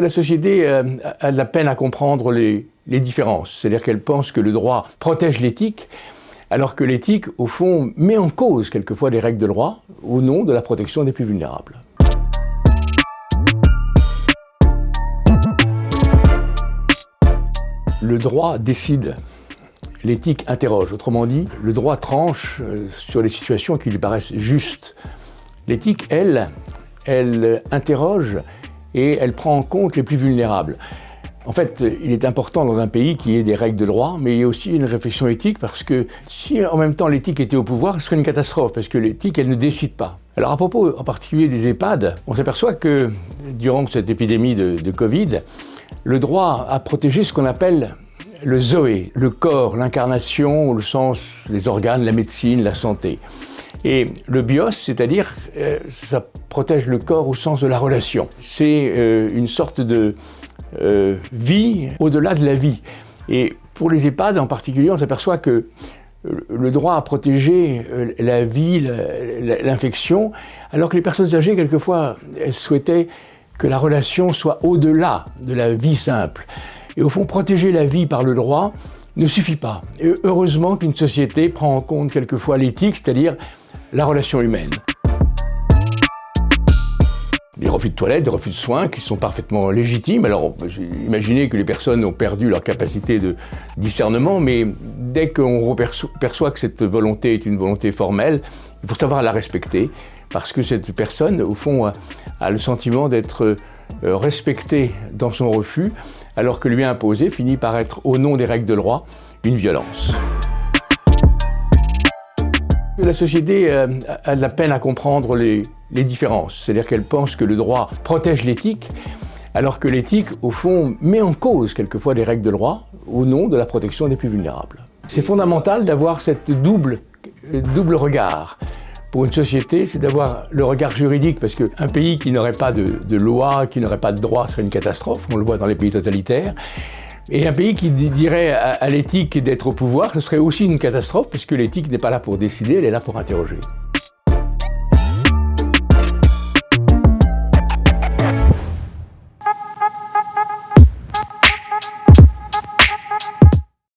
La société a de la peine à comprendre les différences. C'est-à-dire qu'elle pense que le droit protège l'éthique, alors que l'éthique, au fond, met en cause quelquefois des règles de droit au nom de la protection des plus vulnérables. Le droit décide, l'éthique interroge. Autrement dit, le droit tranche sur les situations qui lui paraissent justes. L'éthique, elle interroge et elle prend en compte les plus vulnérables. En fait, il est important dans un pays qu'il y ait des règles de droit, mais il y a aussi une réflexion éthique parce que si en même temps l'éthique était au pouvoir, ce serait une catastrophe parce que l'éthique, elle ne décide pas. Alors à propos en particulier des EHPAD, on s'aperçoit que durant cette épidémie de Covid, le droit a protégé ce qu'on appelle le Zoé, le corps, l'incarnation au sens des organes, la médecine, la santé. Et le bios, c'est-à-dire, ça protège le corps au sens de la relation. C'est une sorte de vie au-delà de la vie. Et pour les EHPAD en particulier, on s'aperçoit que le droit à protéger la vie, l'infection, alors que les personnes âgées, quelquefois, elles souhaitaient que la relation soit au-delà de la vie simple. Et au fond, protéger la vie par le droit ne suffit pas. Et heureusement qu'une société prend en compte quelquefois l'éthique, c'est-à-dire la relation humaine. Des refus de toilette, des refus de soins qui sont parfaitement légitimes. Alors, on peut imaginer que les personnes ont perdu leur capacité de discernement, mais dès qu'on perçoit que cette volonté est une volonté formelle, il faut savoir la respecter, parce que cette personne, au fond, a le sentiment d'être respectée dans son refus, alors que lui imposer finit par être, au nom des règles de droit, une violence. La société a de la peine à comprendre les différences. C'est-à-dire qu'elle pense que le droit protège l'éthique, alors que l'éthique, au fond, met en cause quelquefois des règles de droit au nom de la protection des plus vulnérables. C'est fondamental d'avoir cette double regard. Pour une société, c'est d'avoir le regard juridique, parce qu'un pays qui n'aurait pas de loi, qui n'aurait pas de droit, serait une catastrophe, on le voit dans les pays totalitaires. Et un pays qui dirait à l'éthique d'être au pouvoir, ce serait aussi une catastrophe, puisque l'éthique n'est pas là pour décider, elle est là pour interroger.